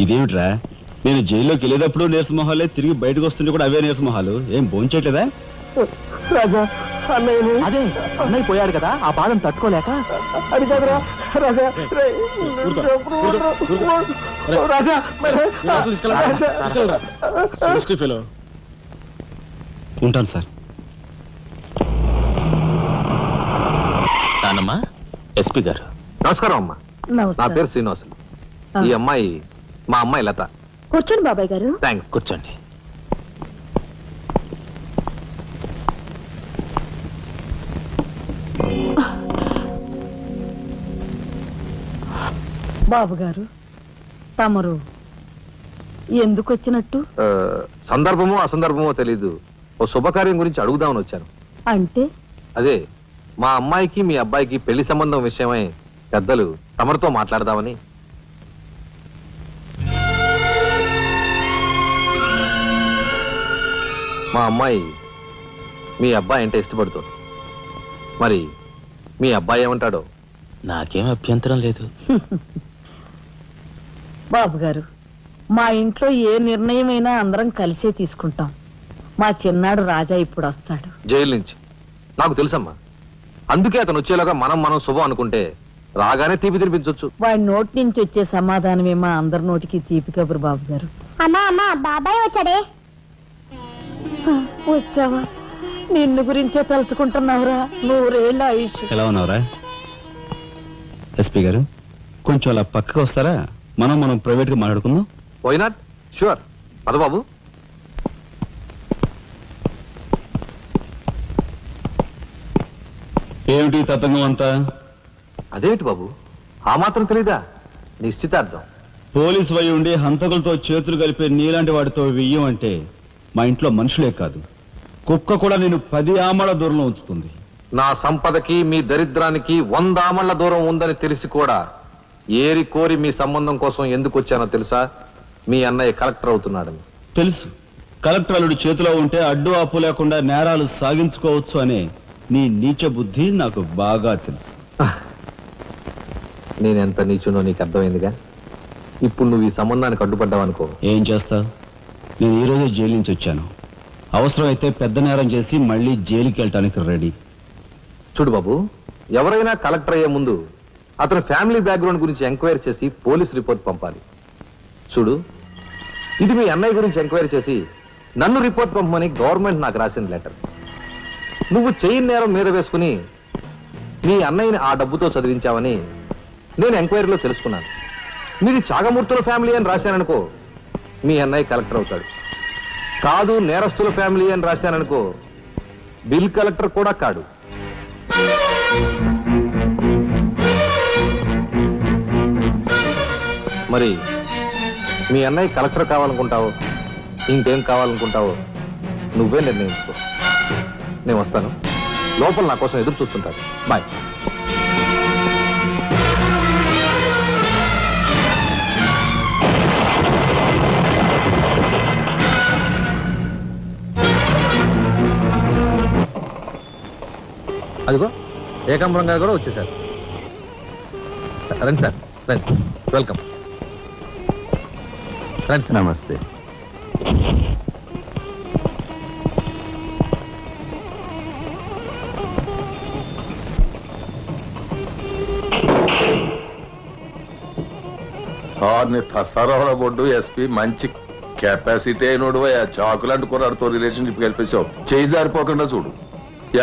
ఇదేమిట్రా, నేను జైల్లోకి వెళ్ళేటప్పుడు నీరసమొహాలే, తిరిగి బయటకు వస్తుంటే కూడా అవే నీరసమొహాలు. ఏం భోంచేయట్లేదా? రాజా అన్నయ్యని అదే అన్నయ్య పోయాడు కదా, ఆ బాధను తట్టుకోలేక. అది కాదురా రాజా. రాజా ఉంటాను సార్. నానమ్మా, ఎస్పీ గారు. నమస్కారం అమ్మా. నా పేరు శ్రీనివాసులు. ఈ అమ్మాయి మా అమ్మాయి లత. కూర్చోండి బాబాయ్ గారు. థ్యాంక్స్. కూర్చోండి. బాబు గారు, తమరు ఎందుకు వచ్చినట్టు? సందర్భమో అసందర్భమో తెలీదు, ఓ శుభకార్యం గురించి అడుగుదామని వచ్చాను. అంటే అదే మా అమ్మాయికి మీ అబ్బాయికి పెళ్లి సంబంధం విషయమై పెద్దలు తమరితో మాట్లాడదామని. మా అమ్మాయి మీ అబ్బాయి అంటే ఇష్టపడుతుంది. మరి మీ అబ్బాయి ఏమంటాడో? నాకేం అభ్యంతరం లేదు. బాబు గారు, మా ఇంట్లో ఏ నిర్ణయమైనా అందరం కలిసే తీసుకుంటాం. మా చిన్నాడు రాజా ఇప్పుడు వస్తాడు జైలు నుంచి. నాకు తెలుసమ్మా, అందుకే అతను వచ్చేలాగా మనం శుభం అనుకుంటే రాగానే తీపి తినిపించవచ్చు. వాడి నోటి నుంచి వచ్చే సమాధానమే మా అందరి నోటికి తీపి కబురు. బాబు గారు, అమ్మా బాబాయ్ వచ్చాడే. వచ్చావా? నిన్ను గురించే తలుచుకుంటున్నావురా. 100 ఏళ్ళ ఆయుష్. ఎలా ఉన్నావురా? ఎస్పీ గారు, కొంచెం అలా పక్కకు వస్తారా? మనం ప్రైవేట్గా మాట్లాడుకుందాం. Why not? షూర్. పద బాబు. ఏమిటి తతంగం అంతా? అదేమిటి బాబు, ఆ మాత్రం తెలీదా? నిశ్చితార్థం. పోలీసు వై ఉండి హంతకులతో చేతులు కలిపే నీలాంటి వాడితో వెయ్యం అంటే మా ఇంట్లో మనుషులే కాదు, కుక్క కూడా నేను 10 ఆమళ్ల దూరంలో ఉంచుతుంది. నా సంపదకి మీ దరిద్రానికి 100 ఆమళ్ల దూరం ఉందని తెలిసి కూడా ఏరి కోరి మీ సంబంధం కోసం ఎందుకు వచ్చానో తెలుసా? మీ అన్నయ్య కలెక్టర్ అవుతున్నాడని. తెలుసు. కలెక్టర్ అల్లుడి చేతిలో ఉంటే అడ్డు ఆపు లేకుండా నేరాలు సాగించుకోవచ్చు అనే నీ నీచ బుద్ధి నాకు బాగా తెలుసు. నేనెంత నీచునో నీకు అర్థమైందిగా. ఇప్పుడు నువ్వు ఈ సంబంధానికి అడ్డుపడ్డావనుకో, ఏం చేస్తావు? నేను ఈ రోజే జైలు నుంచి వచ్చాను. అవసరమైతే పెద్ద నేరం చేసి మళ్ళీ జైలుకి వెళ్ళటానికి రెడీ. చూడు బాబు, ఎవరైనా కలెక్టర్ అయ్యే ముందు అతని ఫ్యామిలీ బ్యాక్గ్రౌండ్ గురించి ఎంక్వైరీ చేసి పోలీస్ రిపోర్ట్ పంపాలి. చూడు, ఇది మీ అన్నయ్య గురించి ఎంక్వైరీ చేసి నన్ను రిపోర్ట్ పంపమని గవర్నమెంట్ నాకు రాసిన లెటర్. నువ్వు చెయ్యి నేరం మీద వేసుకుని మీ అన్నయ్యని ఆ డబ్బుతో చదివించావని నేను ఎంక్వైరీలో తెలుసుకున్నాను. మీది చాగమూర్తుల ఫ్యామిలీ అని రాశాననుకో, మీ అన్నయ్య కలెక్టర్ అవుతాడు. కాదు, నేరస్తుల ఫ్యామిలీ అని రాశాననుకో, బిల్ కలెక్టర్ కూడా కాడు. మరి మీ అన్నయ్య కలెక్టర్ కావాలనుకుంటావో ఇంకేం కావాలనుకుంటావో నువ్వే నిర్ణయించుకో. నేను వస్తాను. లోపల నా కోసం ఎదురు చూస్తుంటాను. బాయ్. అదిగో ఏకాంబరం గారు కూడా వచ్చేసారు. రండి సార్, రండి. వెల్కమ్. రండి. నమస్తే. సరఫరా బొడ్డు ఎస్పీ మంచి కెపాసిటీ అయినోడు. చాకులాంటి కుర్రాడితో రిలేషన్షిప్ కల్పించావు. చేయి జారిపోకుండా చూడు,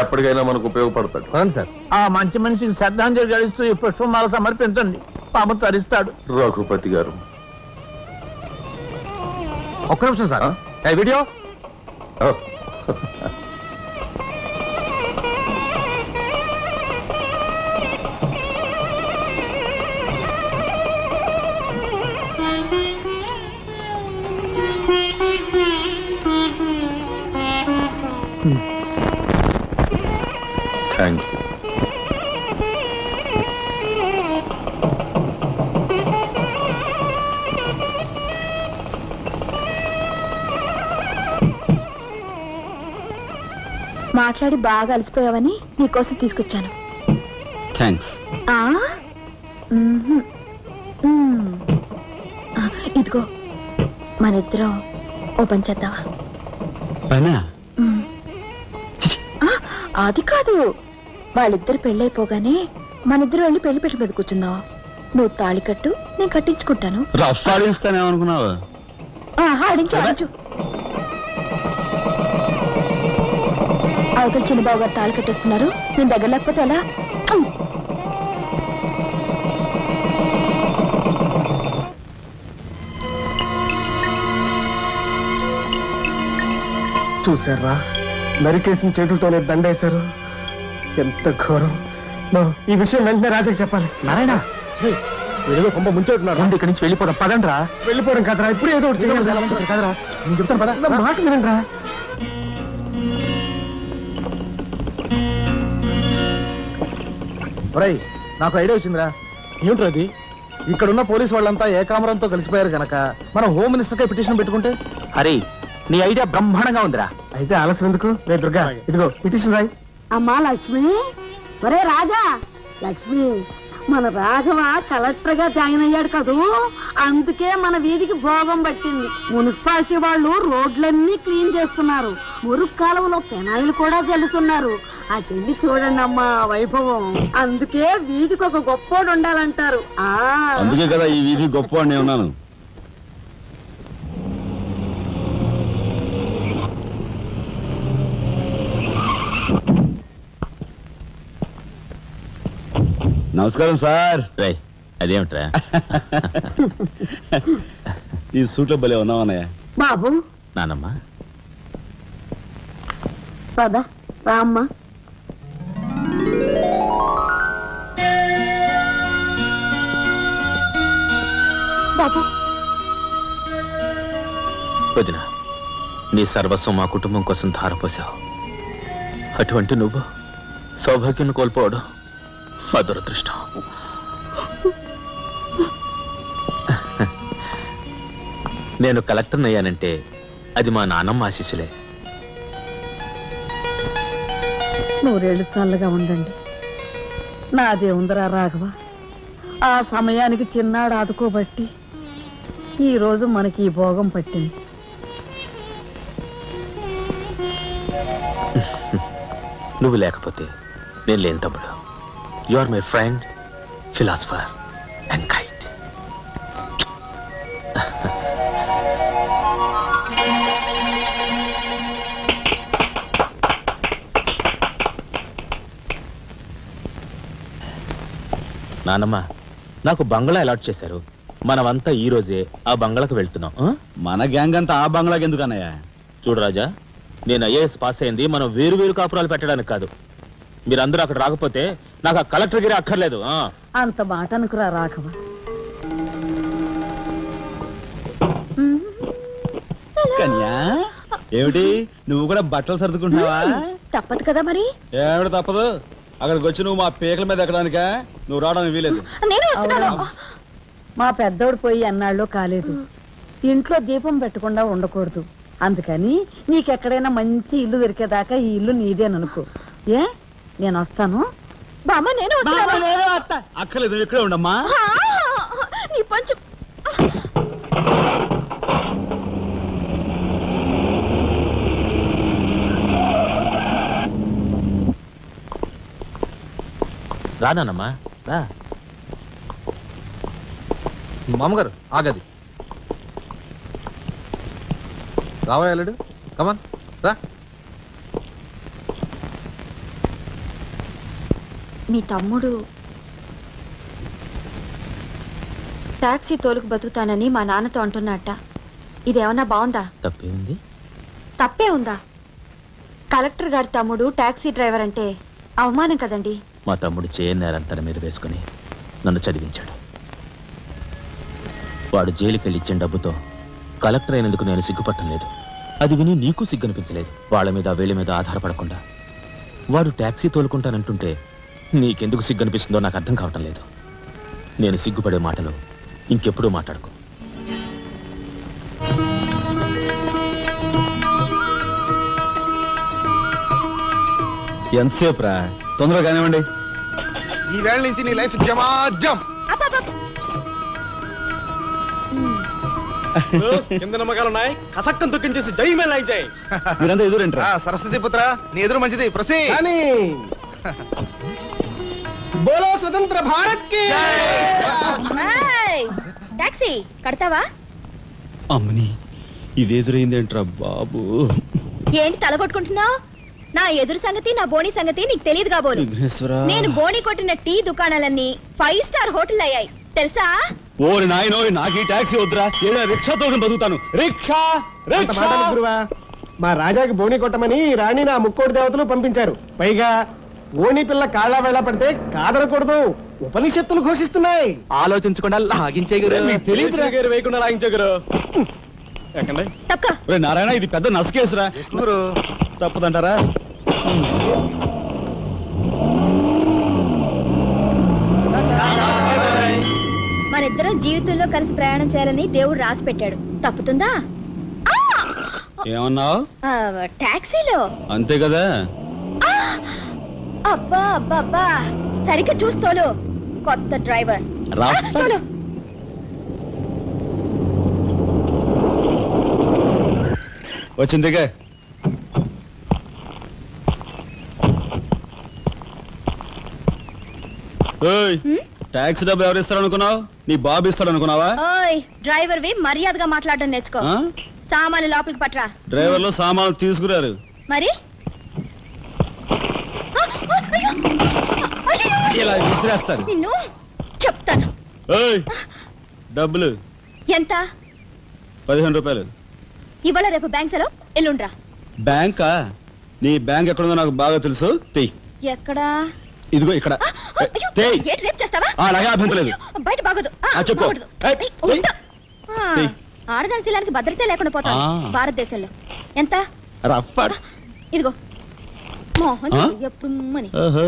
ఎప్పటికైనా మనకు ఉపయోగపడతాడు. రండి సార్. ఆ మంచి మనిషికి శ్రద్ధాంజలి గడిస్తూ ఈ పుష్పమాల సమర్పించండి. పాము తరిస్తాడు. రఘుపతి గారు, ఒక్క నిమిషం సార్. Video thank you. మాట్లాడి బాగా అలసిపోయావని నీకోసం తీసుకొచ్చాను. థ్యాంక్స్. ఇది ఇదిగో మనిద్దరం ఓ పని చేద్దావా? పైనా ఉమ్. ఆ, అది కాదు, వాళ్ళిద్దరు పెళ్ళైపోగానే మనిద్దరు వెళ్ళి పెళ్లి పెట్ట మీద కూర్చుందాం. నువ్వు తాళి కట్టు, నేను కట్టించుకుంటాను. రఫ్ ఆడిస్తానేమనుకున్నావు? ఆడించు ఆడించు. అవతల చిన్నబాబు గారు తాళి కట్టేస్తున్నారు, నేను దగ్గర లేకపోతే ఎలా? చూసారా, నరికేసిన చేతులతోనే దండేశారు. ఎంత ఘోరం. నో, ఈ విషయం వెంటనే రాజాకి చెప్పాలి. నారాయణ ఏదో కొంప ముంచెట్టున్నారు. ఇక్కడి నుంచి వెళ్ళిపోదాం పదండ్రా. వెళ్ళిపోవడం కదరా, ఇప్పుడు ఏదో ఒకటి చేయాలి కదరా. నేను చెప్తాను పద, నా మాట వినండిరా. ఒరేయ్, నాకు ఐడియా వచ్చిందిరా. ఏమిట్రా అది? ఇక్కడున్న పోలీసు వాళ్ళంతా ఏకామరంతో కలిసిపోయారు గనక మనం హోమ్ మినిస్టర్ కే పిటిషన్ పెట్టుకుంటే. అరే నీ ఐడియా బ్రహ్మాండంగా ఉందిరా. అయితే ఆలస్యం ఎందుకు? రే దుర్గా, ఇదిగో పిటిషన్ రాయి. అమ్మా లక్ష్మి, ఒరే రాజా, లక్ష్మి, మన రాఘవ కలెక్టర్ గా జాయిన్ అయ్యాడు కదూ, అందుకే మన వీధికి భోగం పట్టింది. మున్సిపాలిటీ వాళ్ళు రోడ్లన్నీ క్లీన్ చేస్తున్నారు, మురుగు కాలువలో పెనాయిలు కూడా చల్లుతున్నారు. అటెళ్ళి చూడండి అమ్మా వైభవం. అందుకే వీధికి ఒక గొప్పోడు ఉండాలంటారు. అందుకే కదా ఈ వీధి గొప్ప నేను ఉన్నాను. నమస్కారం సార్. రై అదేమిట్రా? ఈ సూట్లో భలే ఉన్నావన్నయ్య. బాబు నానమ్మ పద రామ్మా. బాబు, వదిన, నీ సర్వస్వం మా కుటుంబం కోసం ధారపోసావు. అటువంటి నువ్వు సౌభాగ్యం కోల్పోవడం మా దురదృష్టం. నేను కలెక్టర్ అయ్యానంటే అది మా నాన్నమ్మ ఆశీస్సులే. నూరేళ్ళు చల్లగా ఉండండి. నాదే ఉందరా రాఘవ, ఆ సమయానికి చిన్నాడు ఆదుకోబట్టి ఈ రోజు మనకి ఈ భోగం పట్టింది. నువ్వు లేకపోతే నేను లేని తమ్ముడు. You are my friend, philosopher and guide. నానమ్మ, నాకు బంగ్లా అలాట్ చేశారు. మనమంతా ఈ రోజే ఆ బంగ్లాకు వెళ్తున్నాం. మన గ్యాంగ్ అంతా ఆ బంగ్లాకి ఎందుకు అన్నయ్య? చూడు రాజా, నేను ఐఏఎస్ పాస్ అయింది మనం వేరు వేరు కాపురాలు పెట్టడానికి కాదు. మీరందరూ అక్కడ రాకపోతే నాకు ఆ కలెక్టర్ గిరి అక్కర్లేదు. అంత మాట అనుకురా రాఘవ. కన్యా, ఏమిటి నువ్వు కూడా బట్టలు సర్దుకుంటున్నావా? తప్పదు కదా మరి. ఏమిటి తప్పదు? అక్కడికి వచ్చి నువ్వు మా పీకల మీద ఎక్కడానికా? నువ్వు రావడానికి వీలేదు. నేను వస్తున్నాను. అవునా? మా పెద్దోడు పోయి అన్నాళ్ళు కాలేదు. ఇంట్లో దీపం పెట్టకుండా ఉండకూడదు. అందుకని నీకెక్కడైనా మంచి ఇల్లు దొరికేదాకా ఈ ఇల్లు నీదేననుకో. ఏ, నేను వస్తాను. బామ్మ, నేను వస్తున్నాను. అక్కర్లేదు, నువ్వు ఇక్కడే ఉండమ్మా. నీ పంచు. రానమ్మా, రా. మామగారు ఆగది. రావా అల్లుడు, కమాన్ రా. మీ తమ్ముడు టాక్సీ తోలుకు బతుకుతానని మా నాన్నతో అంటున్నట్ట. ఇదేమన్నా బాగుందా? తప్పే ఉంది. తప్పే ఉందా? కలెక్టర్ గారి తమ్ముడు టాక్సీ డ్రైవర్ అంటే అవమానం కదండి. మా తమ్ముడు చేయన్నారని తన మీద వేసుకుని నన్ను చదివించాడు. వాడు జైలుకెళ్ళి ఇచ్చిన డబ్బుతో కలెక్టర్ అయినందుకు నేను సిగ్గుపట్టం లేదు. అది విని నీకు సిగ్గనిపించలేదు. వాళ్ళ మీద వీళ్ళ మీద ఆధారపడకుండా వాడు టాక్సీ తోలుకుంటానంటుంటే నీకెందుకు సిగ్గనిపిస్తుందో నాకు అర్థం కావటం లేదు. నేను సిగ్గుపడే మాటలు ఇంకెప్పుడూ మాట్లాడుకో. ఎంతసేపు రా? తొందరగా కానివ్వండి. ఈ వేళ నుంచి నీ లైఫ్ జమాజం. కింద నమ్మకాలు ఉన్నాయి కసక్కం తొక్కించేసి జై మేళ జై మీరంతా ఎదురేంట్రా సరస్వతి పుత్ర నీ ఎదురు మంచిది ప్రసీ కానీ బోలో స్వతంత్ర భారత్ కి టాక్సీ కడతావా? అమ్మని ఇది ఎదురైందేంట్రా బాబు. ఏంటి తల కొట్టుకుంటున్నావు? నా ఎదురు సంగతి నా బోని సంగతి నీకు తెలియదు కాబోలు. విఘ్నేశ్వరా, నేను బోని కొట్టిన టీ దుకాణాలన్నీ 5 స్టార్ హోటల్ అయ్యాయి తెలుసా? ఓరి నాయనో నాకు ఈ టాక్సీ వద్దురా, ఏదో రిక్షాతో బతుకుతాను. రిక్షా అంత మాట అనకు గురువా. మా రాజాకి బోని కొట్టమని రాణి నా ముక్కోటి దేవతలు పంపించారు. పైగా ఓణి పిల్ల కాళ్ళ వేళ పడితే కాదనకూడదు, ఉపనిషత్తులు ఘోషిస్తున్నాయి. ఆలోచించకుండా లాగించే మీకు తెలియదురా గారు వేయకుండా లాగించగరు. ఎక్కండి. తక్క ఒరే నారాయణ, ఇది పెద్ద నసకేసురా. గురు తప్పదంటారా? మనిద్దరం జీవితంలో కలిసి ప్రయాణం చేయాలని దేవుడు రాసి పెట్టాడు. తప్పుతుందా? ఏమన్నావు? టాక్సీలో అంతే కదా. అబ్బా అబ్బా అబ్బా, సరిగ్గా చూస్తోలు. కొత్త డ్రైవర్ రా. తోలు. వచ్చిందిగా. టాక్సీ డబ్బు ఎవరు ఇస్తారు అనుకున్నావు? నీ బాబు ఇస్తాడు అనుకున్నావా? ఓయ్ డ్రైవర్ వి మర్యాదగా మాట్లాడడం నేర్చుకో. ఆ? సామాన్లు లోపలికి పట్రా. డ్రైవర్లు సామాన్లు తీసుకురారు. మరి ఇలా విసిరేస్తారు. నిన్ను చెప్తాను. ఏయ్, డబ్బులు ఎంత? 15 రూపాయలు. ఇవాళ రేపు బ్యాంక్ సెలవు, ఎల్లుండ్రా. బ్యాంకా? నీ బ్యాంక్ ఎక్కడుందో నాకు బాగా తెలుసు. తెయ్. ఎక్కడా? ఇదిగో ఇక్కడ. అయ్యో, తెయ్. ఏంటి రేపు చేస్తావా? అలాగే అభ్యంతరం లేదు. బయట బాగోదు. చెప్పు. బాగోదు. ఏయ్, ఏయ్, తెయ్. ఉండు. తెయ్. ఆడదాని శీలానికి భద్రత లేకుండా పోతాం భారతదేశంలో. ఎంత? రఫ్. ఇదిగో మోహన్ ఆ? ఎప్పుడు మని. ఓహో.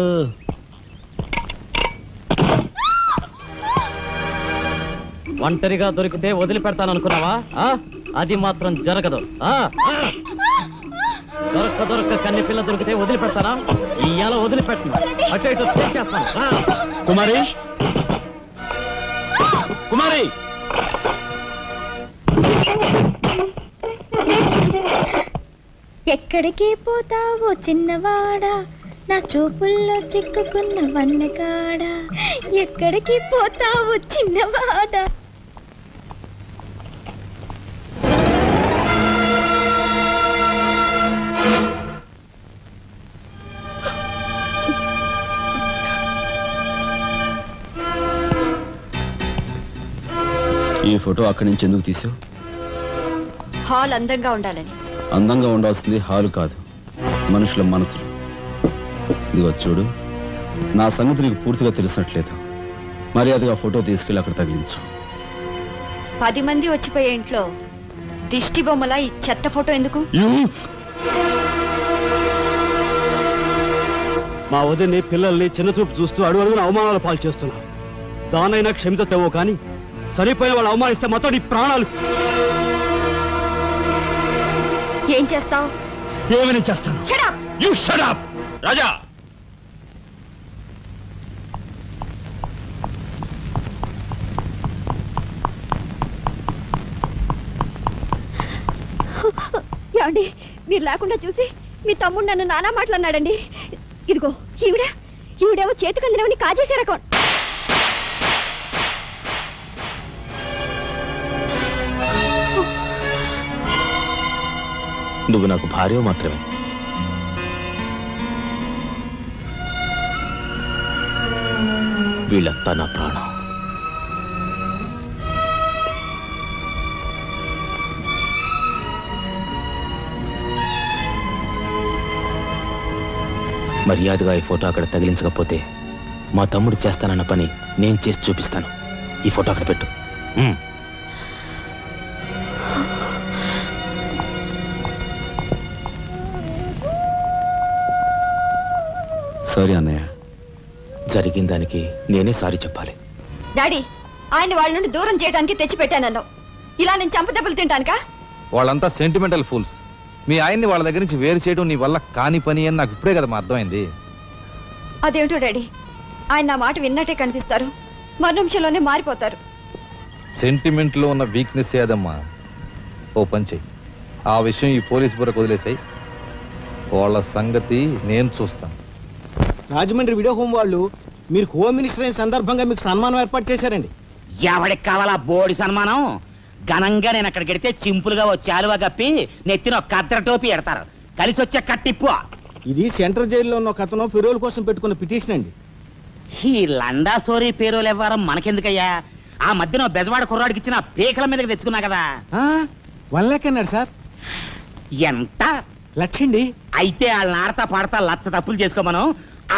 ఒంటరిగా దొరికితే వదిలిపెడతాను అనుకున్నావా? అది మాత్రం జరగదు. దొరక్క కన్ని పిల్ల దొరికితే వదిలిపెడతానా? ఇయ్యాల వదిలిపెట్టను. అటు ఇటు చేస్తాను. కుమారి, కుమారి, ఎక్కడికి పోతావో చిన్నవాడా, నా చూపుల్లో చిక్కుకున్న వన్నకాడా. ఎక్కడికి పోతావో చిన్నవాడా. ఈ ఫోటో అక్కడి నుంచి ఎందుకు తీసావు? హాల్ అందంగా ఉండాలని. అందంగా ఉండాల్సింది హాలు కాదు, మనుషుల మనసులు. ఇదిగో చూడు, నా సంగతి నీకు పూర్తిగా తెలిసినట్లేదు. మర్యాదగా ఫోటో తీసుకెళ్ళి అక్కడ తగిలించు. 10 మంది వచ్చిపోయే ఇంట్లో దిష్టి బొమ్మలా ఈ చెత్త ఫోటో ఎందుకు? మా వదిని పిల్లల్ని చిన్నచూపు చూస్తూ అడుగున అవమానాలు పాలు చేస్తున్నా. దానైనా క్షమితేవో కానీ చనిపోయిన వాళ్ళు అవమానిస్తే మొత్తం నీ ప్రాణాలు. ఏం చేస్తావు? ఏమని చేస్తాను? You shut up, రాజా. ఏమండి, మీరు లేకుండా చూసి మీ తమ్ముడు నన్ను నానా మాట్లాడినాడండి. ఇదిగో ఈవిడేమో చేతికి అందినవని కాజేసే రకం. నువ్వు నాకు భార్య మాత్రమే. వీళ్ళంతా నా ప్రాణం. మర్యాదగా ఈ ఫోటో అక్కడ తగిలించకపోతే మా తమ్ముడు చేస్తానన్న పని నేను చేసి చూపిస్తాను. ఈ ఫోటో అక్కడ పెట్టు. సారీ అన్నయ్య. జరిగిన దానికి నేనే సారీ చెప్పాలి. డాడీ, ఆయన వాళ్ళ నుండి దూరం చేయడానికి తెచ్చిపెట్టానన్నావు. ఇలా నేను చంపదెబ్బలు తింటానుకా? వాళ్ళంతా సెంటిమెంటల్ ఫూల్స్. మీ ఆయన్ని వాళ్ళ దగ్గర నుంచి వేరు చేయడం నీ వల్ల కాని పని అని నాకు ఇప్పుడే కదా మా అర్థమైంది. అదేమిటో డాడీ, ఆయన నా మాట విన్నట్టే కనిపిస్తారు, మరు నిమిషంలోనే మారిపోతారు. సెంటిమెంట్ లో ఉన్న వీక్నెస్ ఏదమ్మా. ఓ పని చెయ్యి, ఆ విషయం ఈ పోలీస్ బుర్రకు వదిలేసాయి. వాళ్ళ సంగతి నేను చూస్తాను. రాజమండ్రి వీడియో హోమ్ వాళ్ళు మీరు హోమ్ మినిస్టర్ అయిన సందర్భంగా మీకు సన్మానం ఏర్పాటు చేశారండి. ఎవడికి కావాలా బోడి సన్మానం? ఘనంగా నేను అక్కడికి వెడితే చింపులుగా వచ్చి ఆలువా కప్పి నెత్తిన ఒక కద్దర టోపీ ఎడతారు. కలిసి వచ్చే కట్టిప్పు. ఇది సెంట్రల్ జైల్లో ఉన్న ఒక అతను ఫిరోల్ కోసం పెట్టుకున్న పిటిషన్ అండి. ఈ లండా సోరీ పేరోలు ఇవ్వడం మనకెందుకయ్యా? ఆ మధ్యన బెజవాడ కుర్రాడికి ఇచ్చిన పీకల మీదకి తెచ్చుకున్నా కదా. 1 lakh అన్నాడు సార్. ఎంత? లక్షండి. అయితే వాళ్ళని ఆడతా పాడతా లచ్చ తప్పులు చేసుకోమను.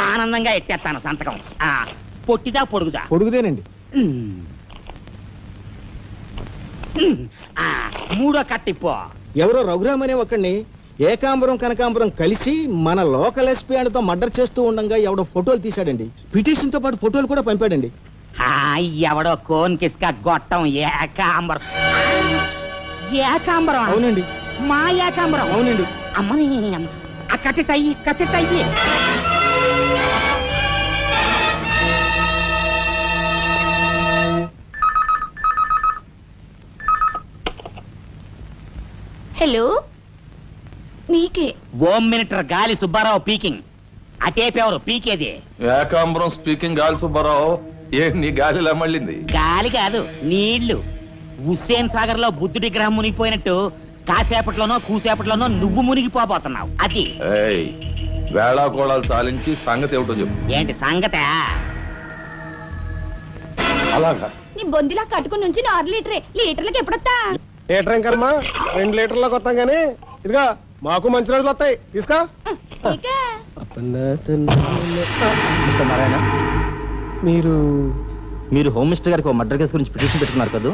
ఆనందంగా ఎట్టేస్తాను సంతకం. పొట్టిదా పొడుగుదా? పొడుగుదేనండి. మూడో కట్టిప్పు. ఎవరో రఘురామ్ అనే ఒకడిని ఏకాంబరం కనకాంబరం కలిసి మన లోకల్ ఎస్పీ అండ్తో మర్డర్ చేస్తూ ఉండగా ఎవడో ఫోటోలు తీశాడండి. పిటిషన్ తో పాటు ఫోటోలు కూడా పంపాడండి. ఎవడో కోన్ కిస్క గొట్టం ఏకాంబరం. ఏకాంబరం? అవునండి. మా ఏకాంబరం? అవునండి. అమ్మని ఆ కట్టెటయ్యి కట్టెటయ్యి. హలో, మీకే. ఓం మినిటర్ గాలి సుబ్బారావు పీకింగ్. అటేపెవరు పీకేది? ఏకాంబరం స్పీకింగ్. గాలి సుబ్బారావు, ఏ నీ గాలిలా మళ్ళింది? గాలి కాదు, నీళ్లు. హుస్సేన్ సాగర్ లో బుద్ధుడి గ్రహం మునిగిపోయినట్టు కాసేపట్లోనో కూసేపట్లోనో నువ్వు మునిగిపోబోతున్నావు. అది ఏయ్, వేళాకోళాలు సాలించి సంగతి ఏమిటో చెప్పు. ఏంటి సంగత? అలాగా? నీ బొందిలా కట్టుకుని నుంచి 6 లీటరే. లీటర్లకు ఎప్పుడొస్తా? లీటర్ ఇంకమ్మా 2 లీటర్లకు వస్తాం గానీ ఇదిగా మాకు మంచి రోజులు వస్తాయి. తీసుకో. మిస్టర్ నారాయణ, మీరు మీరు హోమ్ మినిస్టర్ గారికి ఒక మర్డర్ కేసు గురించి పిటిషన్ పెట్టుకున్నారు కదా.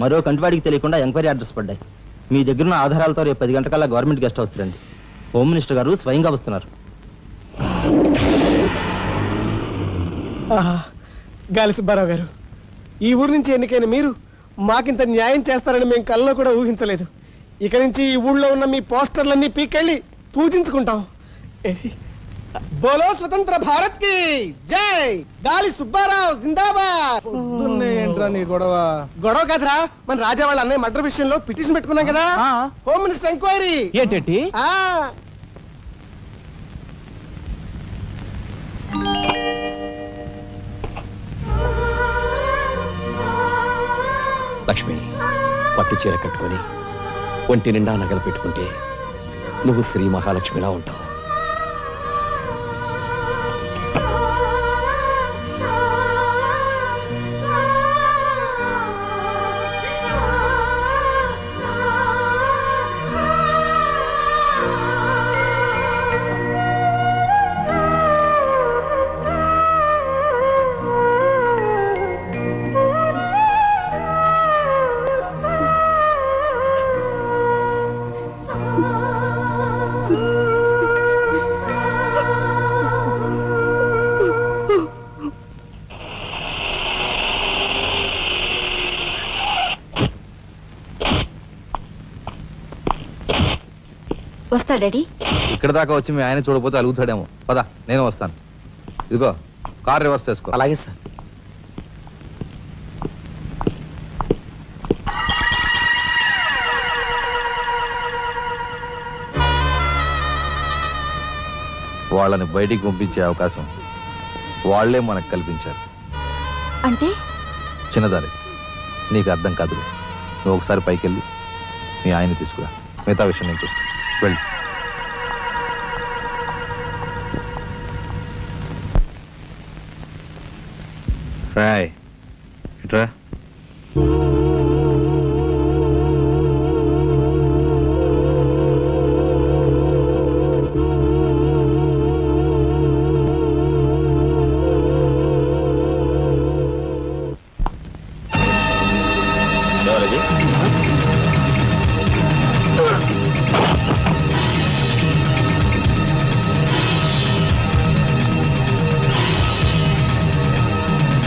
మరో కంటివాడికి తెలియకుండా ఎంక్వైరీ అడ్రస్ పడ్డాయి. మీ దగ్గర ఉన్న ఆధారాలతో రేపు 10 గంటకల్లా గవర్నమెంట్ గెస్ట్ హౌస్ రండి. హోమ్ మినిస్టర్ గారు స్వయంగా వస్తున్నారు. గాలి సుబ్బారావు గారు, ఈ ఊరు నుంచి ఎన్నికైన మీరు మాకింత న్యాయం చేస్తారని మేము కల్లో కూడా ఊహించలేదు. ఇక నుంచి ఈ ఊళ్ళో ఉన్న మీ పోస్టర్లన్నీ పీకెళ్ళి పూజించుకుంటాం. బోలో స్వతంత్ర భారత్ కి జై. గాలి సుబ్బారావు జిందాబాద్. ఏంట్రా నీ గొడవ? గొడవ కాదురా, మన రాజా వాళ్ళ అన్నయ్య మర్డర్ విషయంలో పిటిషన్ పెట్టుకున్నాం కదా. Home minister enquiry. ఏంటి? లక్ష్మి, పట్టు చీర కట్టుకొని ఒంటి నిండా నగలు పెట్టుకుంటే నువ్వు శ్రీ మహాలక్ష్మిలా ఉంటావు. వస్తా డాడీ. ఇక్కడ దాకా వచ్చి మీ ఆయన చూడపోతే అలుగుతాడేమో. పద, నేను వస్తాను. ఇదిగో కార్ రివర్స్ చేసుకో. అలాగే సార్. వాళ్ళని బయటికి పంపించే అవకాశం వాళ్లే మనకు కల్పించారు. అంటే చిన్నదారి, నీకు అర్థం కాదు. నువ్వు ఒకసారి పైకి వెళ్ళి మీ ఆయన్ని తీసుకురా. మిగతా విషయం నేను చూస్తాను. వెళ్ళి రాయ్ ఇట్రా.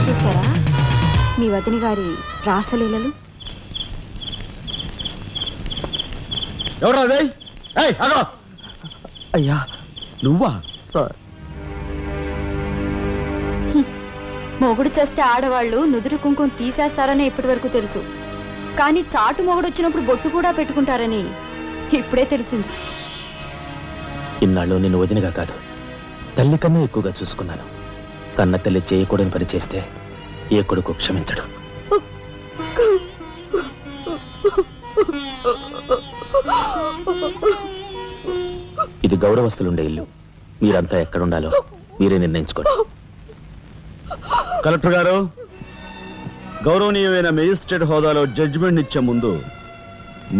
చూసారా మీ వదిన గారి రాసలీలలు? ఎవరా? అయ్యా, నువ్వా? మొగుడు చేస్తే ఆడవాళ్ళు నుదురు కుంకుమ తీసేస్తారనే ఇప్పటి వరకు తెలుసు. కానీ చాటు మొగుడు వచ్చినప్పుడు బొట్టు కూడా పెట్టుకుంటారని ఇప్పుడే తెలిసింది. ఇన్నాళ్ళు నిన్ను వదినగా కాదు, తల్లి కన్నా ఎక్కువగా చూసుకున్నాను. కన్న తల్లి చేయకూడని పని చేస్తే ఏ కొడుకు క్షమించడు. ఇది గౌరవస్తులుండే ఇల్లు. మీరంతా ఎక్కడుండాలో మీరే నిర్ణయించుకోండి. కలెక్టర్ గారు, గౌరవనీయమైన మేజిస్ట్రేట్ హోదాలో జడ్జిమెంట్ ఇచ్చే ముందు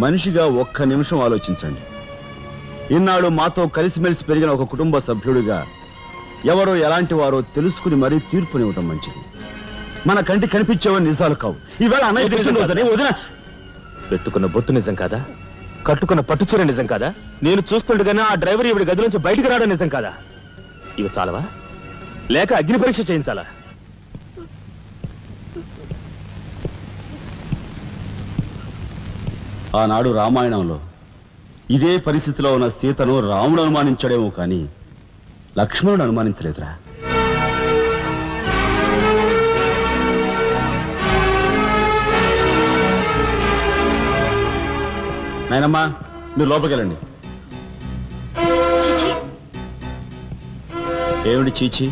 మనిషిగా ఒక్క నిమిషం ఆలోచించండి. ఇన్నాళ్ళు మాతో కలిసిమెలిసి పెరిగిన ఒక కుటుంబ సభ్యుడిగా ఎవరో ఎలాంటి వారో తెలుసుకుని మరీ తీర్పునివ్వటం మంచిది. మన కంటి కనిపించేవని నిజాలు కావు. ఈవేళ అన్నయ్య పుట్టినరోజని వదిన పెట్టుకున్న బొట్టు నిజం కాదా? కట్టుకున్న పట్టుచీర నిజం కాదా? నేను చూస్తుండగానే ఆ డ్రైవర్ ఇవిడి గది నుంచి బయటికి రావడం నిజం కాదా? ఇవి చాలవా, లేక అగ్ని పరీక్ష చేయించాలా? ఆనాడు రామాయణంలో ఇదే పరిస్థితిలో ఉన్న సీతను రాముడు అనుమానించాడేమో కానీ లక్ష్మణుడు అనుమానించలేదురా. నాయనమ్మా, మీరు లోపలికి వెళ్ళండి. చిచి, ఏమిటి చీచి?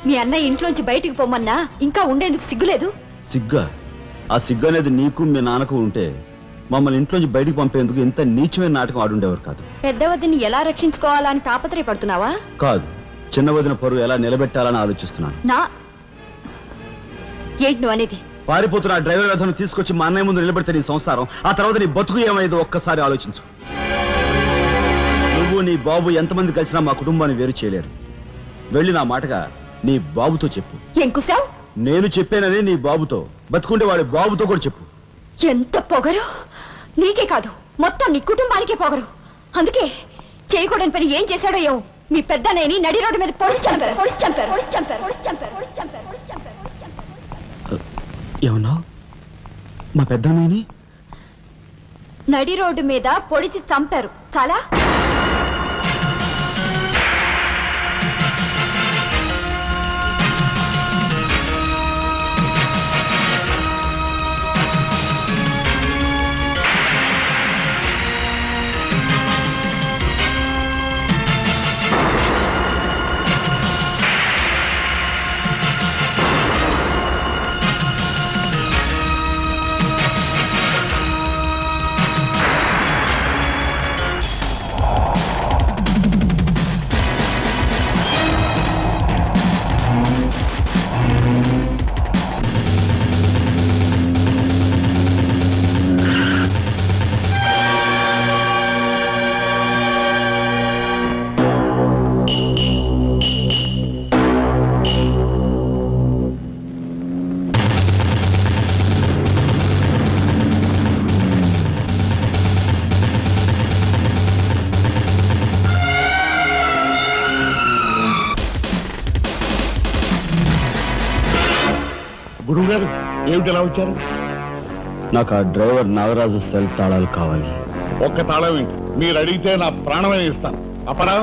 మీ అన్నయ్య ఇంట్లోంచి బయటికి పొమ్మన్నా ఇంకా ఉండేందుకు సిగ్గులేదు? సిగ్గా? ఆ సిగ్గు అనేది నీకు మీ నాన్నకు ఉంటే మమ్మల్ని ఇంట్లోంచి బయటికి పంపేందుకు ఇంత నీచమైన నాటకం ఆడుండేవారు కాదు. పెద్ద వదిని ఎలా రక్షించుకోవాలా అని తాపత్రయపడుతున్నావా? కాదు, చిన్న వదిన పరువు ఎలా నిలబెట్టాలని ఆలోచిస్తున్నాను. ఏంటి నువ్వు అనేది? పారిపోతున్న ఆ డ్రైవర్ వ్యధను తీసుకొచ్చి మా అన్నయ్య ముందు నిలబెడితే నీ సంసారం, ఆ తర్వాత నీ బతుకు ఏమైందో ఒక్కసారి ఆలోచించు. నువ్వు నీ బాబు ఎంతమంది కలిసినా మా కుటుంబాన్ని వేరు చేయలేరు. వెళ్ళి నా మాటగా నీ బాబుతో చెప్పు. ఏం కుశావ్? నేను చెప్పానని నీ బాబుతో, బతుకుంటే వాడి బాబుతో కూడా చెప్పు. ఎంత పొగరు! నీకే కాదు, మొత్తం నీ కుటుంబానికే పొగరు. అందుకే చేయకూడని పని ఏం చేశాడో ఏమో మీ పెద్దనేని నడి రోడ్డు మీద పొడిచి చంపారు. ఏమన్నా? మా పెద్దనేని నడి రోడ్డు మీద పొడిచి చంపారు. చాలా గురువు గారు, ఏమిటి ఎలా వచ్చారు? నాకు ఆ డ్రైవర్ నాగరాజు సెల్ తాళాలు కావాలి. ఒక్క తాళం ఏంటి, మీరు అడిగితే నా ప్రాణమే ఇస్తాను. అప్పరా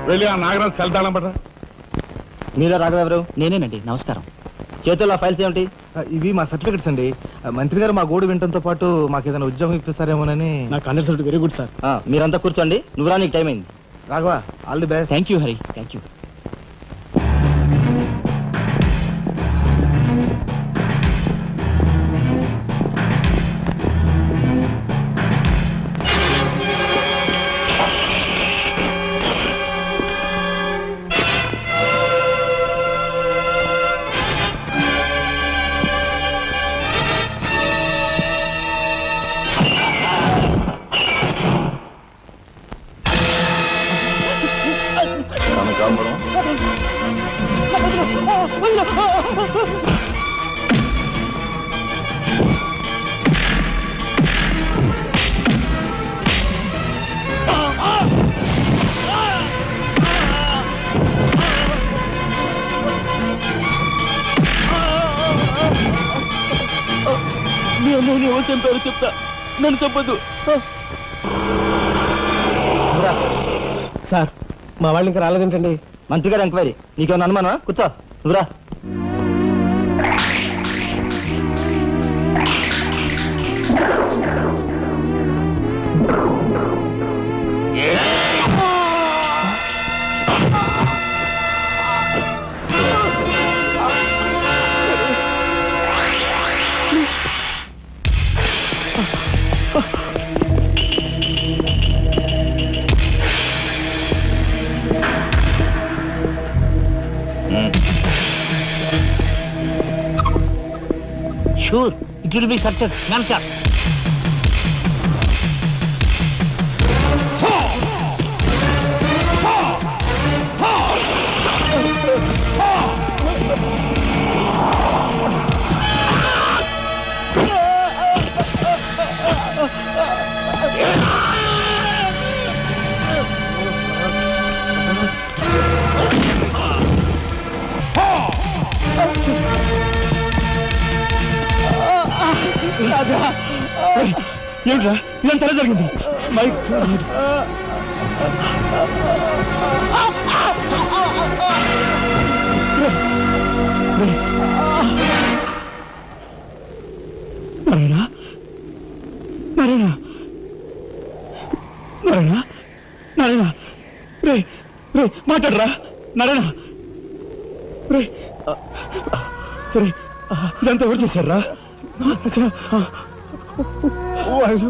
వెళ్ళి ఆ నాగరాజు సెల్ తాళం పడరా. మీరా రాఘవ ఎవరు? నేనేనండి. నమస్కారం. చేతుల్లో ఫైల్స్ ఏమిటి? ఇవి మా సర్టిఫికెట్స్ అండి. మంత్రి గారు మా గోడు వినటంతో పాటు మాకు ఏదైనా ఉద్యోగం ఇప్పిస్తారేమోనని. నా కన్సల్ట్ వెరీ గుడ్ సార్. మీరంతా కూర్చోండి. నువ్వు రా, నీకు టైం అయింది. Raghava, all the best. Thank you Hari, thank you. కనకాంబరం, ఎవరు చంపారు చెప్తా, నన్ను చెప్పదు. సార్, మా వాళ్ళు ఇంకా రాలేదేంటండి? మంత్రి గారు ఎంక్వైరీ. నీకేమన్నా అనుమానమా? కూర్చో, నువ్వురా. Sure it will be success ma'am. ఏమిట్రా ఇదంతా ఎలా జరిగింది? నారాయణ నారాయణ నారాయణ నారాయణ రే రే మాట్లాడరా నారాయణ రే రే ఇదంతా ఎవరు చేశారా? వాళ్ళు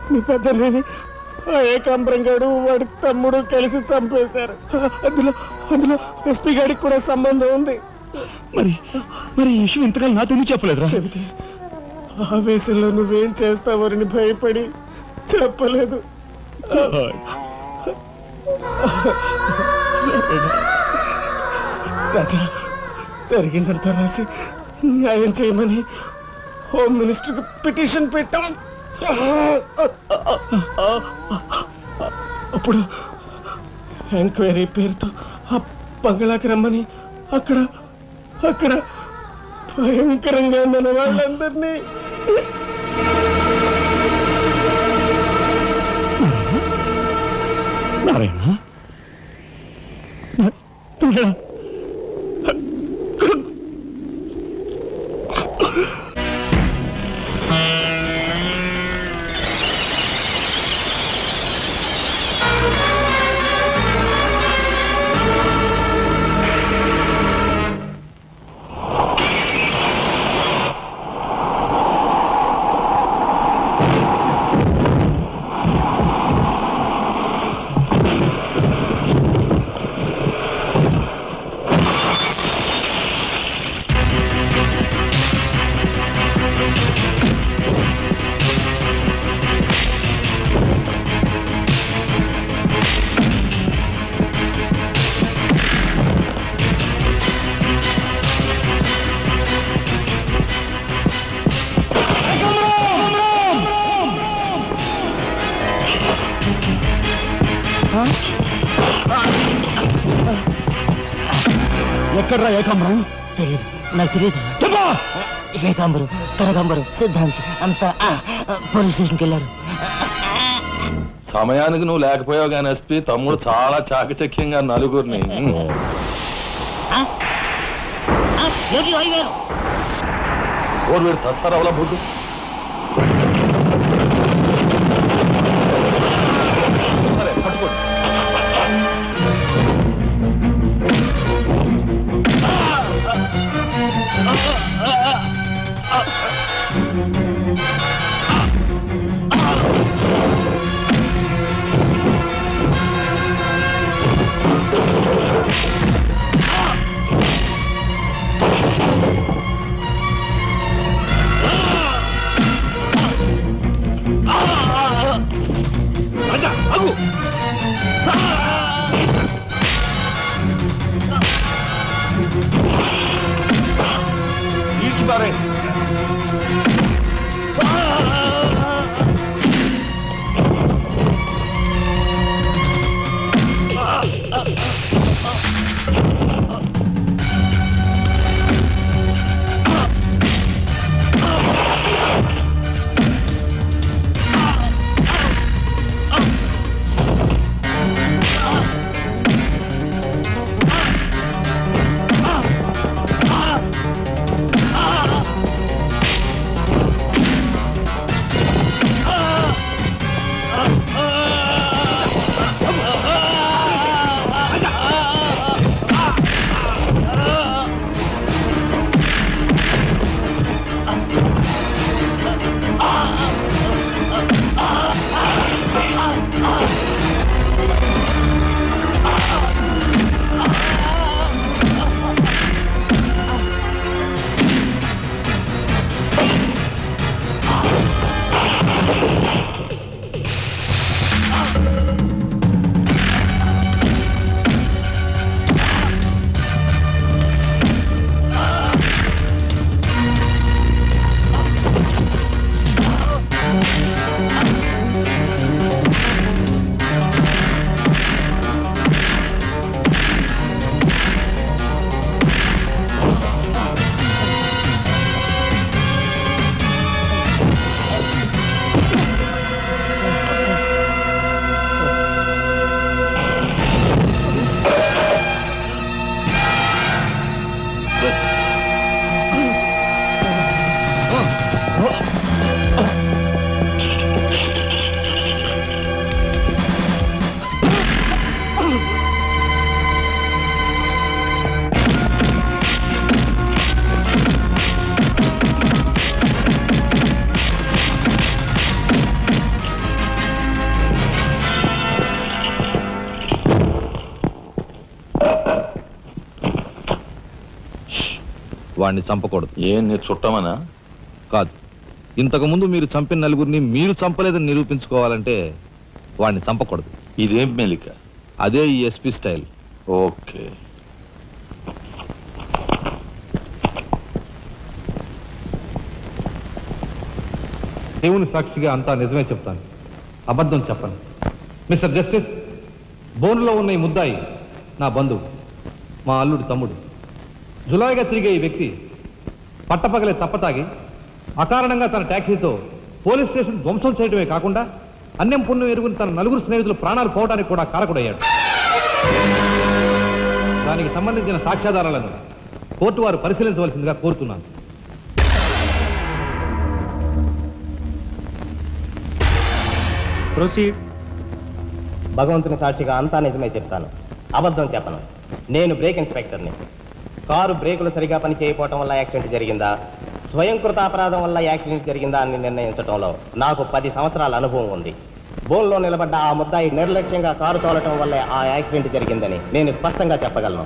మీ పెద్దలేని ఏకాంబరం గారు వాడి తమ్ముడు కలిసి చంపేశారు. అందులో అందులో ఎస్పీ గారికి కూడా సంబంధం ఉంది. మరి మరి ఈ విషయం ఇంతకాలం నాతో ఎందుకు చెప్పలేదురా? చెబితే ఆవేశంలో నువ్వేం చేస్తావని భయపడి చెప్పలేదు. రాజా, జరిగిందంతా రాసి న్యాయం చేయమని హోమ్ మినిస్టర్కి పిటిషన్ పెట్టాం. అప్పుడు ఎంక్వైరీ పేరుతో ఆ బంగ్లాకి రమ్మని అక్కడ అక్కడ భయంకరంగా మన వాళ్ళందరినీ నారాయణ ఎక్కడ్రా ఏకాంబరం? తెలియదు, నాకు తెలియదు. ఏకాంబరం, కనకాంబరం, సిద్ధాంత్ అంతా పోలీస్ స్టేషన్కి వెళ్ళారు. సమయానికి నువ్వు లేకపోయావు కానీ ఎస్పీ తమ్ముడు చాలా చాకచక్యంగా నలుగురిని ఓరు వీడు తసారవల బుడ్డు సరే పట్టుకోండి. వాడిని చంపకూడదు. ఏం నీ చుట్టమనా? కాదు, ఇంతకు ముందు మీరు చంపిన నలుగురిని మీరు చంపలేదని నిరూపించుకోవాలంటే వాడిని చంపకూడదు. ఇదేం మెలిక? అదే ఈ ఎస్పీ స్టైల్. ఓకే. దేవుని సాక్షిగా అంతా నిజమే చెప్తాను, అబద్ధం చెప్పను. మిస్టర్ జస్టిస్, బోన్లో ఉన్న ఈ ముద్దాయి నా బంధువు, మా అల్లుడి తమ్ముడు. జులాయిగా తిరిగే ఈ వ్యక్తి పట్టపగలే తప్పతాగి అకారణంగా తన ట్యాక్సీతో పోలీస్ స్టేషన్ ధ్వంసం చేయడమే కాకుండా అన్యం పుణ్యం ఎరుగుని తన నలుగురు స్నేహితులు ప్రాణాలు పోవడానికి కూడా కారకుడయ్యాడు. దానికి సంబంధించిన సాక్ష్యాధారాలను కోర్టు వారు పరిశీలించవలసిందిగా కోరుతున్నాను. ప్రొసీడ్. భగవంతుని సాక్షిగా అంతా నిజమే చెప్తాను, అబద్ధం చెప్పను. నేను బ్రేక్ ఇన్స్పెక్టర్ని. కారు బ్రేకులు సరిగా పని చేయకపోవటం వల్ల యాక్సిడెంట్ జరిగిందా, స్వయంకృత అపరాధం వల్ల యాక్సిడెంట్ జరిగిందా అని నిర్ణయించడంలో నాకు 10 సంవత్సరాల అనుభవం ఉంది. బోన్లో నిలబడ్డ ఆ ముద్దాయి నిర్లక్ష్యంగా కారు తోలటం వల్లే ఆ యాక్సిడెంట్ జరిగిందని నేను స్పష్టంగా చెప్పగలను.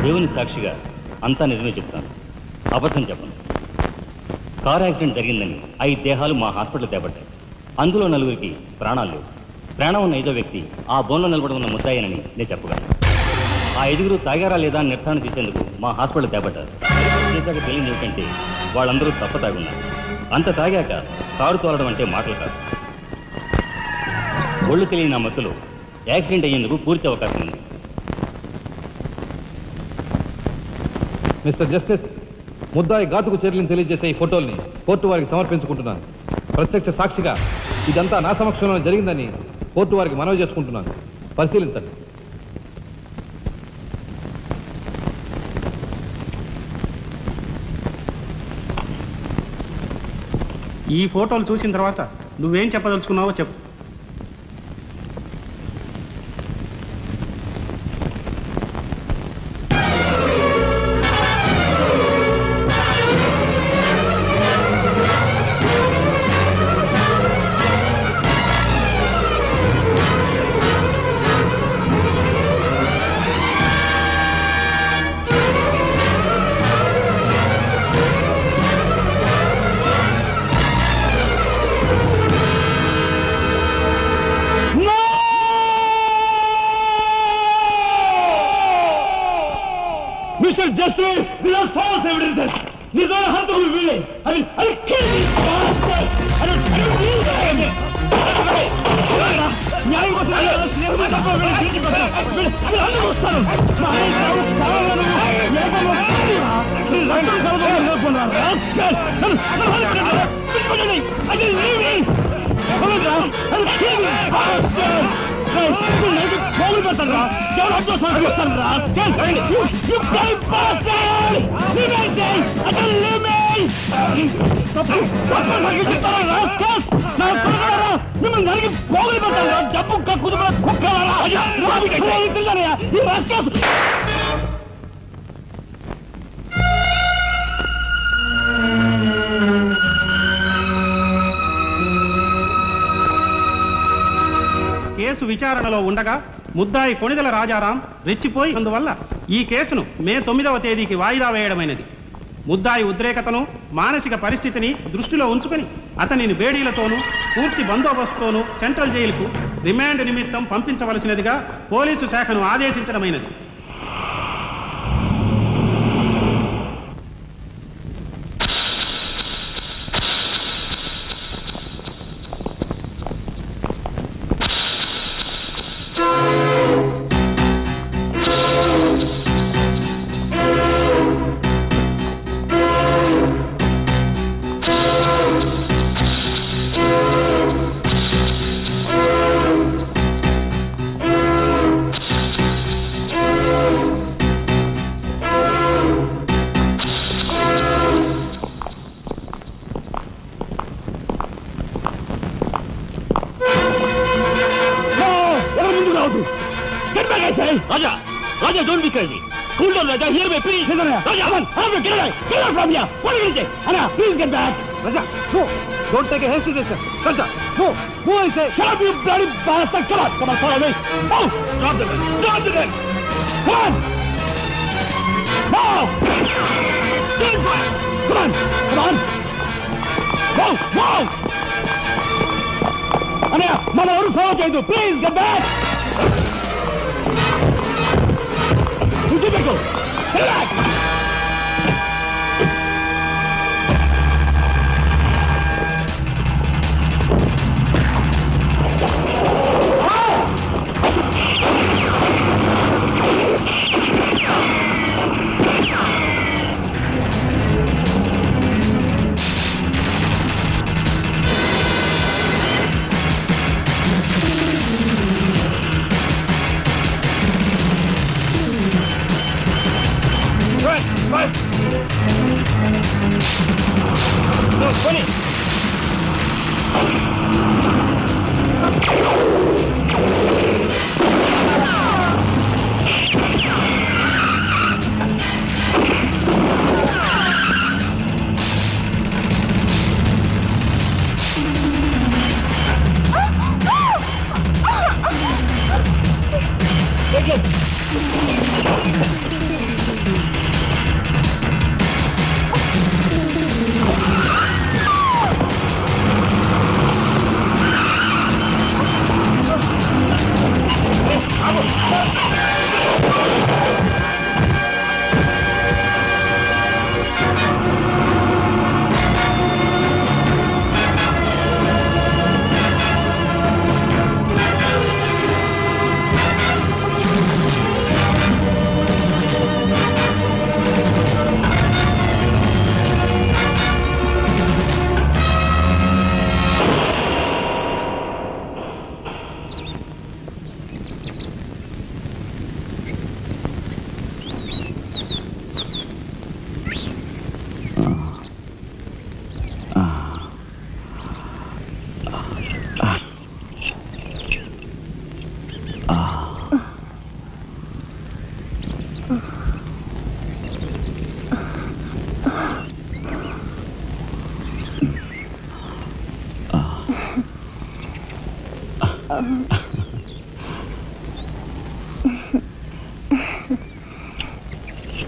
దేవుని సాక్షిగా అంతా నిజమే చెప్తాను, అబద్ధం చెప్పను. కారు యాక్సిడెంట్ జరిగిందని 5 దేహాలు మా హాస్పిటల్ తేబడ్డాయి. అందులో 4గురికి ప్రాణాలు లేవు. ప్రాణం ఉన్న 5వ వ్యక్తి ఆ బోన్లో నిలబడి ఉన్న ముద్దాయనని నేను చెప్పగలను. ఆ 5గురు తాగారా లేదా అని నిర్ధారణ చేసేందుకు మా హాస్పిటల్ తేబడ్డారు. చేశాక తెలియదు ఏమిటంటే వాళ్ళందరూ తప్ప తాగున్నారు. అంత తాగాక కారు తోలడం అంటే మాటలు కాదు. ఒళ్ళు తెలియని ఆ మత్తులో యాక్సిడెంట్ అయ్యేందుకు పూర్తి అవకాశం ఉంది. మిస్టర్ జస్టిస్, ముద్దాయి ఘాతుకు చర్యలను తెలియజేసే ఈ ఫోటోల్ని కోర్టు వారికి సమర్పించుకుంటున్నాను. ప్రత్యక్ష సాక్షిగా ఇదంతా నా సమక్షంలో జరిగిందని కోర్టు వారికి మనవి చేసుకుంటున్నాను. పరిశీలించండి. ఈ ఫోటోలు చూసిన తర్వాత నువ్వేం చెప్పదలుచుకున్నావో చెప్పు. Mr. Justice, these are false evidences. These are harmful willing. I'll kill these bastards. I don't believe them. న్యాయం కోసం స్నేహితులు తప్ప వీళ్ళు తిరిగి అవి అందరూ వస్తారు. పోగులు పెడతారా? ఎవరు హద్దు సంస్కరిస్తాను రా? మిమ్మల్ని నరికి పోగులు పెడతాను రా? డబ్బు కుదురు కుక్కలారా? ఈ రాష్ట్ర కేసు విచారణలో ఉండగా ముద్దాయి కొణిదెల రాజారాం రెచ్చిపోయి అందువల్ల ఈ కేసును మే 9వ తేదీకి వాయిదా వేయడమైనది. ముద్దాయి ఉద్రేకతను మానసిక పరిస్థితిని దృష్టిలో ఉంచుకొని అతనిని బేడీలతోనూ పూర్తి బందోబస్తుతోనూ సెంట్రల్ జైలుకు రిమాండ్ నిమిత్తం పంపించవలసినదిగా పోలీసు శాఖను ఆదేశించడమైనది. Raja, Raja, don't be crazy. Cool down Raja, hear me please. Raja, come on, get away, get away from here. What are you saying? Anna, please get back. Raja, no, don't take a hasty decision. Raja, no, I say. Shut up, you bloody bastard. Come on, follow me. Oh, drop the gun, Come on. No. Stand fire. Come on. Wow. Anna, మన ఎవరు follow చేయదు. Please get back. Get back. Right. No, 20. Take it.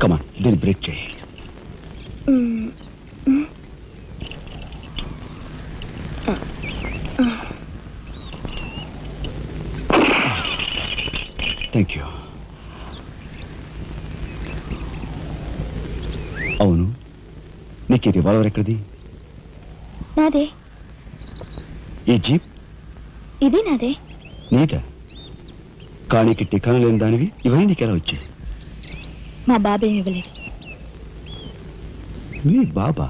Come on, then break చేయి. Thank you. అవును, నీకు ఈ revolver ఎక్కడిది? నాదే. ఈ జీప్? ఇది నాదే. నీదా? కానీ టికాను లేని దానివి ఇవన్నీ నీకెలా వచ్చాయి? మా బాబే ఇవ్వలేదు. మీ బాబా?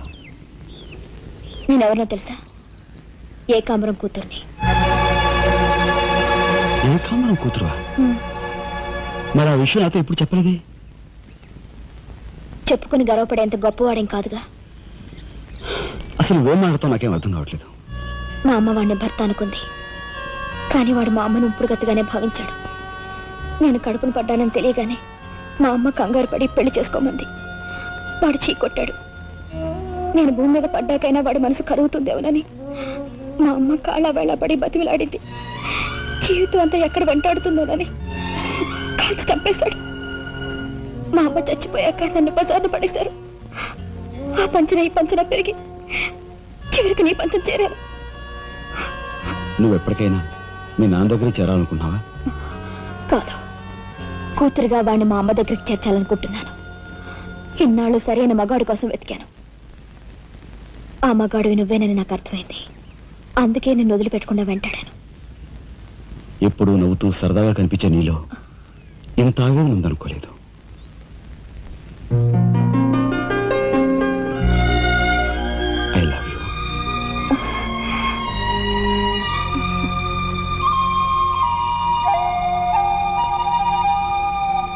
నేనెవరినో తెలుసా? ఏకాంబరం కూతుర్ని. ఏకాంబరం కూతురువా? మరి ఆ విషయం నాతో ఇప్పుడు చెప్పలేదే? చెప్పుకుని గర్వపడేంత గొప్పవాడేం కాదుగా. అసలు ఏం మాట్లాడుతావు నాకేం అర్థం కావట్లేదు. మా అమ్మ వాడిని భర్త అనుకుంది, కానీ వాడు మా అమ్మను ఇప్పుడు గతిగానే భావించాడు. నేను కడుపును పడ్డానని తెలియగానే మా అమ్మ కంగారు పడి పెళ్లి చేసుకోమంది. వాడు చీకొట్టాడు. నేను భూమి మీద పడ్డాకైనా వాడి మనసు కరుగుతుందేమోనని మా అమ్మ కాళ్ళ వేళ పడి బతిమిలాడింది. జీవితం అంతా ఎక్కడ వెంటాడుతుందోనని కాల్చి చంపేశాడు. మా అమ్మ చచ్చిపోయాక నన్ను బజార్ను పడేశారు. ఆ పంచన ఈ పంచన పెరిగి చివరికి నీ పంచం చేరాను. నువ్వు ఎప్పటికైనా మీ నాన్న దగ్గర చేరాలనుకున్నావా? కాదు, కూతురుగా వాడిని మా అమ్మ దగ్గరికి చేర్చాలనుకుంటున్నాను. ఇన్నాళ్ళు సరైన మగాడు కోసం వెతికాను. ఆ మగాడివి నువ్వేనని నాకు అర్థమైంది. అందుకే నేను వదిలిపెట్టకుండా వెంటాడాను. ఎప్పుడూ నవ్వుతూ సరదాగా కనిపించే నీలో ఇంత ఆవేదన ఉందనుకోలేదు.